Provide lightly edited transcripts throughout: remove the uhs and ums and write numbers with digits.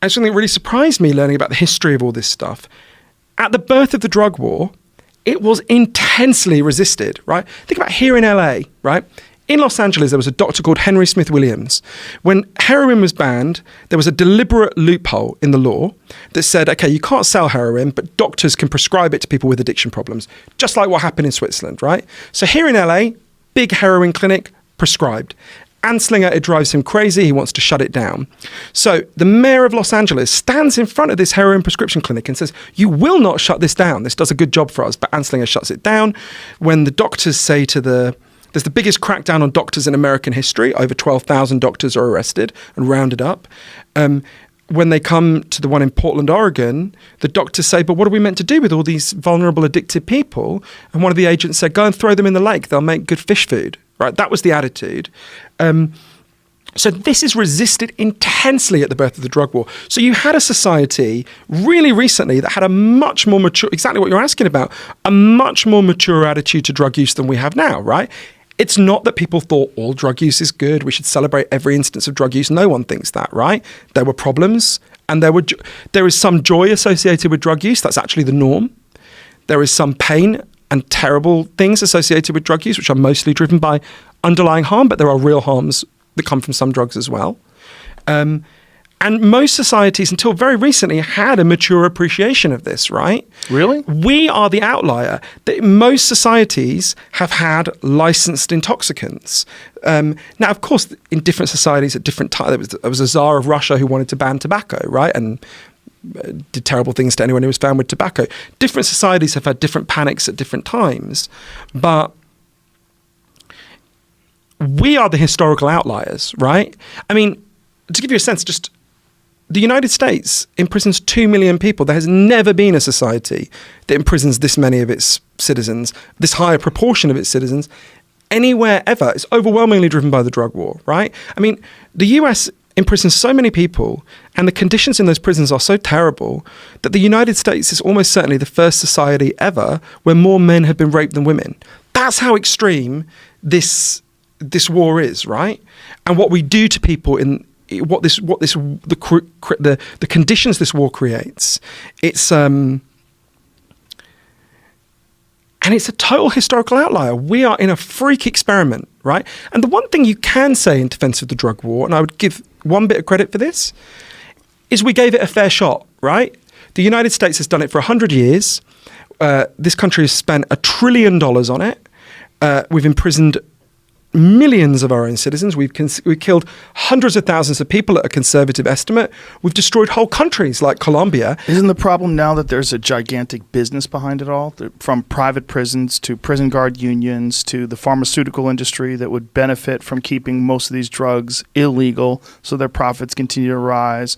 And something that really surprised me learning about the history of all this stuff. At the birth of the drug war, it was intensely resisted, right? Think about here in LA, right? In Los Angeles, there was a doctor called Henry Smith Williams. When heroin was banned, there was a deliberate loophole in the law that said, okay, you can't sell heroin, but doctors can prescribe it to people with addiction problems, just like what happened in Switzerland, right? So here in LA, big heroin clinic, prescribed. Anslinger, it drives him crazy. He wants to shut it down. So the mayor of Los Angeles stands in front of this heroin prescription clinic and says, you will not shut this down. This does a good job for us. But Anslinger shuts it down. When the doctors say there's the biggest crackdown on doctors in American history. Over 12,000 doctors are arrested and rounded up. When they come to the one in Portland, Oregon, the doctors say, but what are we meant to do with all these vulnerable, addicted people? And one of the agents said, go and throw them in the lake. They'll make good fish food. Right? That was the attitude. So this is resisted intensely at the birth of the drug war. So you had a society really recently that had a much more mature, exactly what you're asking about, a much more mature attitude to drug use than we have now, right? It's not that people thought all drug use is good. We should celebrate every instance of drug use. No one thinks that, right? There were problems and there is some joy associated with drug use. That's actually the norm. There is some pain and terrible things associated with drug use, which are mostly driven by underlying harm, but there are real harms that come from some drugs as well. And most societies, until very recently, had a mature appreciation of this, right? Really? We are the outlier. Most societies have had licensed intoxicants. Now, of course, in different societies at different times, there was a Tsar of Russia who wanted to ban tobacco, right? And did terrible things to anyone who was found with tobacco. Different societies have had different panics at different times, but we are the historical outliers, right? I mean, to give you a sense, just the United States imprisons 2 million people. There has never been a society that imprisons this many of its citizens, this higher proportion of its citizens, anywhere ever. It's overwhelmingly driven by the drug war, right? I mean, the US imprisons so many people, and the conditions in those prisons are so terrible that the United States is almost certainly the first society ever where more men have been raped than women. That's how extreme this war is, right? And what we do to people in the conditions this war creates, and it's a total historical outlier. We are in a freak experiment, right? And the one thing you can say in defense of the drug war, and I would give one bit of credit for this, is we gave it a fair shot, right? The United States has done it for 100 years. This country has spent $1 trillion on it. We've imprisoned millions of our own citizens. We've killed hundreds of thousands of people at a conservative estimate. We've destroyed whole countries like Colombia. Isn't the problem now that there's a gigantic business behind it all? From private prisons to prison guard unions to the pharmaceutical industry that would benefit from keeping most of these drugs illegal so their profits continue to rise,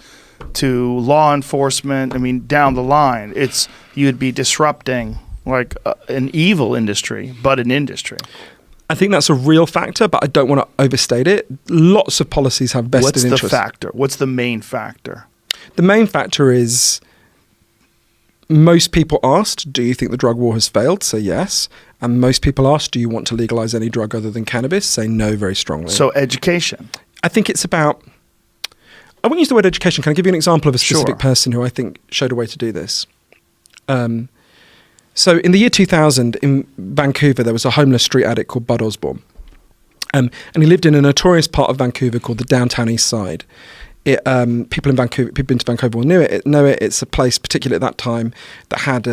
to law enforcement. I mean, down the line, you'd be disrupting like an evil industry, but an industry. I think that's a real factor, but I don't want to overstate it. Lots of policies have vested interest. What's the factor? What's the main factor? The main factor is most people asked, do you think the drug war has failed? Say yes. And most people asked, do you want to legalize any drug other than cannabis? Say no very strongly. So education. I think it's about, I won't use the word education. Can I give you an example of a specific person who I think showed a way to do this? So in the year 2000 in Vancouver, there was a homeless street addict called Bud Osborne. And he lived in a notorious part of Vancouver called the Downtown East Side. People in Vancouver will know it. It's a place, particularly at that time, that had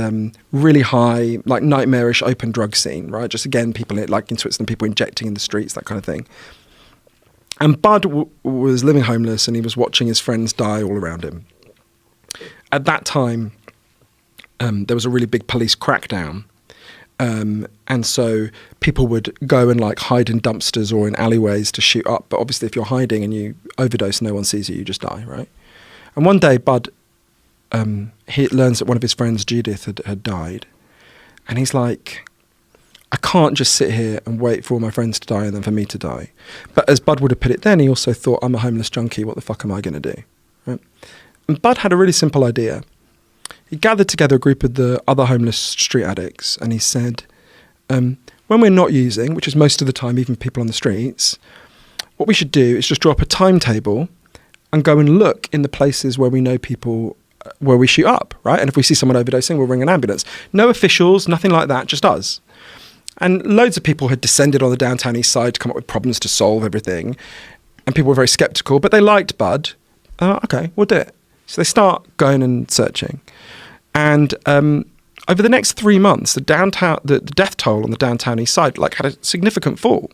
really high, like nightmarish open drug scene, right? Just again, people like in Switzerland, people injecting in the streets, that kind of thing. And Bud was living homeless, and he was watching his friends die all around him. At that time, there was a really big police crackdown. And so people would go and like hide in dumpsters or in alleyways to shoot up. But obviously if you're hiding and you overdose, no one sees you just die, right? And one day Bud, he learns that one of his friends, Judith, had died. And he's like, I can't just sit here and wait for all my friends to die and then for me to die. But as Bud would have put it then, he also thought, I'm a homeless junkie. What the fuck am I going to do? Right? And Bud had a really simple idea. He gathered together a group of the other homeless street addicts and he said, when we're not using, which is most of the time, even people on the streets, what we should do is just draw up a timetable and go and look in the places where we know people, where we shoot up, right? And if we see someone overdosing, we'll ring an ambulance. No officials, nothing like that, just us. And loads of people had descended on the downtown east side to come up with problems to solve everything. And people were very skeptical, but they liked Bud. Okay, we'll do it. So they start going and searching. And over the next 3 months, the death toll on the downtown east side had a significant fall.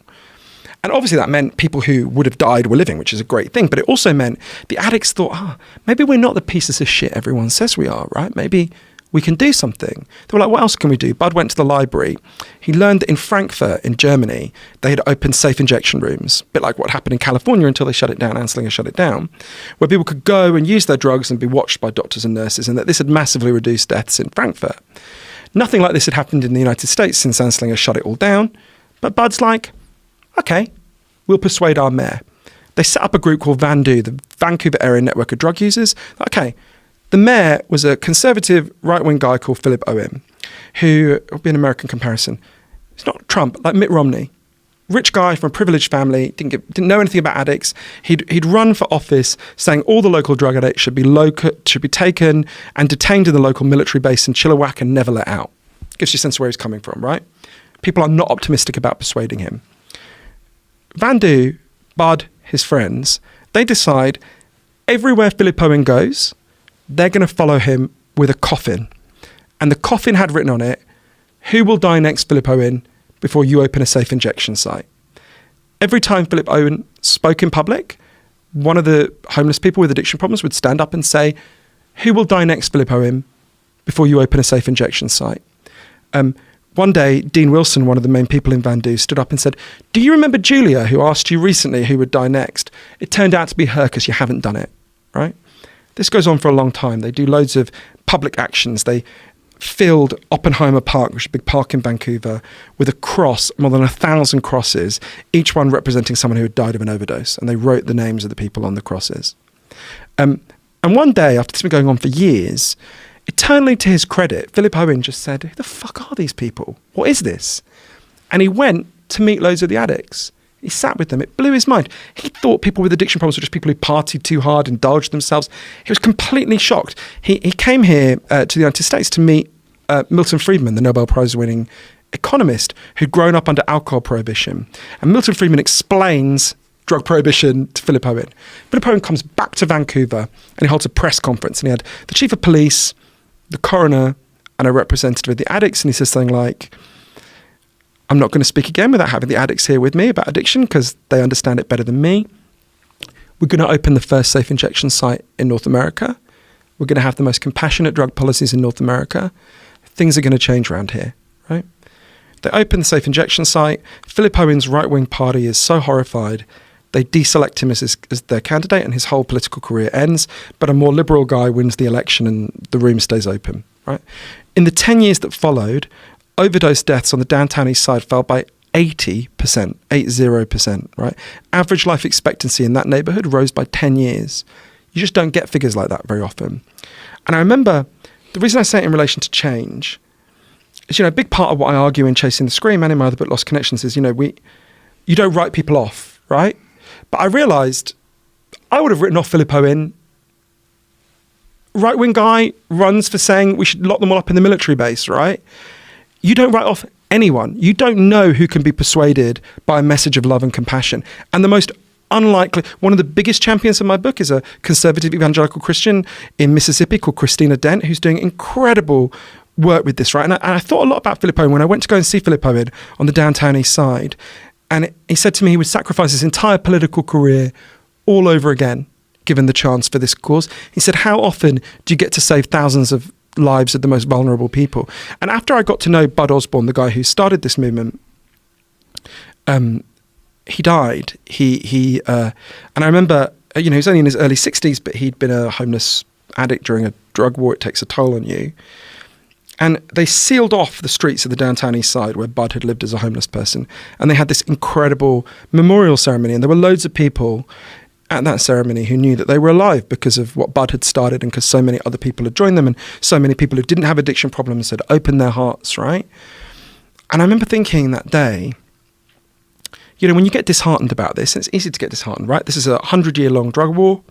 And obviously that meant people who would have died were living, which is a great thing. But it also meant the addicts thought, maybe we're not the pieces of shit everyone says we are, right? Maybe we can do something. They were like, what else can we do? Bud went to the library. He learned that in Frankfurt, in Germany, they had opened safe injection rooms, a bit like what happened in California until they shut it down, Anslinger shut it down, where people could go and use their drugs and be watched by doctors and nurses, and that this had massively reduced deaths in Frankfurt. Nothing like this had happened in the United States since Anslinger shut it all down. But Bud's like, okay, we'll persuade our mayor. They set up a group called VANDU, the Vancouver Area Network of Drug Users. Okay, the mayor was a conservative right-wing guy called Phillip Owens, who would be an American comparison. It's not Trump, like Mitt Romney. Rich guy from a privileged family, didn't know anything about addicts. He'd run for office saying all the local drug addicts should be taken and detained in the local military base in Chilliwack and never let out. Gives you a sense of where he's coming from, right? People are not optimistic about persuading him. VANDU, Bud, his friends, they decide everywhere Phillip Owens goes, they're going to follow him with a coffin. And the coffin had written on it, who will die next, Phillip Owens, before you open a safe injection site? Every time Phillip Owens spoke in public, one of the homeless people with addiction problems would stand up and say, who will die next, Phillip Owens, before you open a safe injection site? One day, Dean Wilson, one of the main people in VANDU, stood up and said, do you remember Julia, who asked you recently who would die next? It turned out to be her because you haven't done it, right? This goes on for a long time. They do loads of public actions. They filled Oppenheimer Park, which is a big park in Vancouver, with a cross, more than 1,000 crosses, each one representing someone who had died of an overdose. And they wrote the names of the people on the crosses. And one day, after this had been going on for years, eternally to his credit, Phillip Owens just said, who the fuck are these people? What is this? And he went to meet loads of the addicts. He sat with them. It blew his mind. He thought people with addiction problems were just people who partied too hard, indulged themselves. He was completely shocked. He came here to the United States to meet Milton Friedman, the Nobel Prize-winning economist who'd grown up under alcohol prohibition. And Milton Friedman explains drug prohibition to Phillip Owens. Phillip Owens comes back to Vancouver and he holds a press conference. And he had the chief of police, the coroner, and a representative of the addicts. And he says something like, I'm not going to speak again without having the addicts here with me about addiction because they understand it better than me. We're going to open the first safe injection site in North America. We're going to have the most compassionate drug policies in North America. Things are going to change around here, right? They open the safe injection site. Phillip Owens' right-wing party is so horrified, they deselect him as their candidate and his whole political career ends, but a more liberal guy wins the election and the room stays open, right? In the 10 years that followed, overdose deaths on the downtown east side fell by 80%, 80%, right? Average life expectancy in that neighborhood rose by 10 years. You just don't get figures like that very often. And I remember, the reason I say it in relation to change is, a big part of what I argue in Chasing the Scream and in my other book, Lost Connections, is, you don't write people off, right? But I realised I would have written off Phillip Owens. Right-wing guy runs for saying we should lock them all up in the military base, right? You don't write off anyone. You don't know who can be persuaded by a message of love and compassion. And the most unlikely, one of the biggest champions of my book is a conservative evangelical Christian in Mississippi called Christina Dent, who's doing incredible work with this, right? And I thought a lot about Phillip Owens when I went to go and see Phillip Owens on the downtown east side. And he said to me he would sacrifice his entire political career all over again, given the chance for this cause. He said, how often do you get to save thousands of lives of the most vulnerable people? And after I got to know Bud Osborne, the guy who started this movement, he died. And I remember, he was only in his early 60s, but he'd been a homeless addict during a drug war. It takes a toll on you. And they sealed off the streets of the downtown east side where Bud had lived as a homeless person. And they had this incredible memorial ceremony. And there were loads of people at that ceremony who knew that they were alive because of what Bud had started and because so many other people had joined them and so many people who didn't have addiction problems had opened their hearts, right? And I remember thinking that day, when you get disheartened about this, it's easy to get disheartened, right? This is a 100-year-long drug war.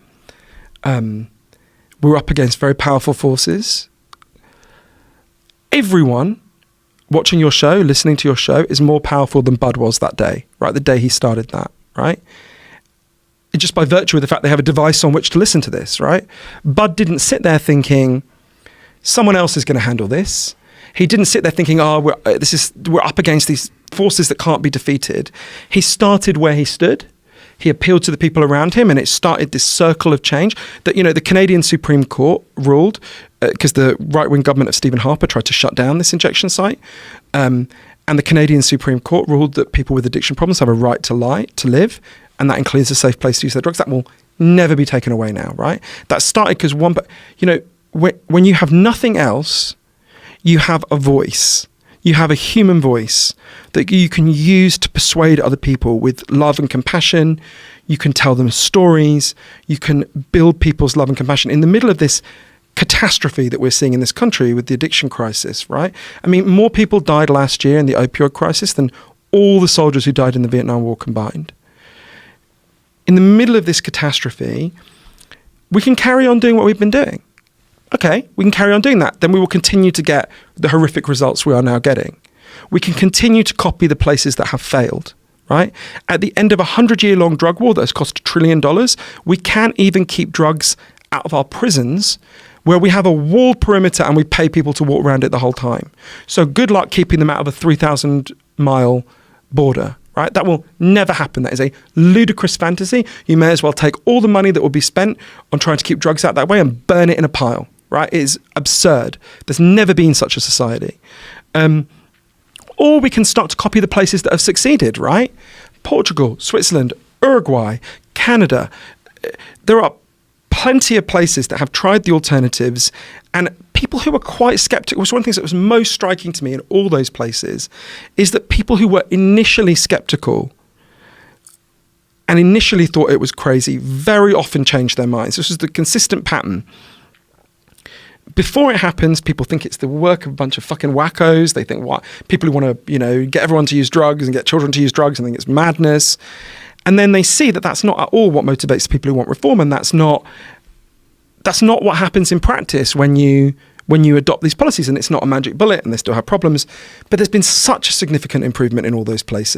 We're up against very powerful forces. Everyone watching your show, listening to your show, is more powerful than Bud was that day, right? The day he started that, right? Just by virtue of the fact they have a device on which to listen to this, right? Bud didn't sit there thinking, someone else is going to handle this. He didn't sit there thinking, we're up against these forces that can't be defeated. He started where he stood. He appealed to the people around him, and it started this circle of change that, the Canadian Supreme Court ruled, because the right-wing government of Stephen Harper tried to shut down this injection site. And the Canadian Supreme Court ruled that people with addiction problems have a right to live, and that includes a safe place to use their drugs. That will never be taken away now, right? That started because when you have nothing else, you have a voice. You have a human voice that you can use to persuade other people with love and compassion. You can tell them stories. You can build people's love and compassion in the middle of this catastrophe that we're seeing in this country with the addiction crisis, right? I mean, more people died last year in the opioid crisis than all the soldiers who died in the Vietnam War combined. In the middle of this catastrophe, we can carry on doing what we've been doing. Okay, we can carry on doing that. Then we will continue to get the horrific results we are now getting. We can continue to copy the places that have failed, right? At the end of a 100-year-long drug war that has cost $1 trillion, we can't even keep drugs out of our prisons where we have a walled perimeter and we pay people to walk around it the whole time. So good luck keeping them out of a 3,000-mile border, right? That will never happen. That is a ludicrous fantasy. You may as well take all the money that will be spent on trying to keep drugs out that way and burn it in a pile, right? It is absurd. There's never been such a society. Or we can start to copy the places that have succeeded, right? Portugal, Switzerland, Uruguay, Canada. There are plenty of places that have tried the alternatives, and people who were quite skeptical. Was one of the things that was most striking to me in all those places is that people who were initially skeptical and initially thought it was crazy very often changed their minds. This was the consistent pattern. Before it happens, people think it's the work of a bunch of fucking wackos. They think, what? People who want to, get everyone to use drugs and get children to use drugs and think it's madness. And then they see that that's not at all what motivates people who want reform, and that's not what happens in practice when you adopt these policies. And it's not a magic bullet, and they still have problems. But there's been such a significant improvement in all those places.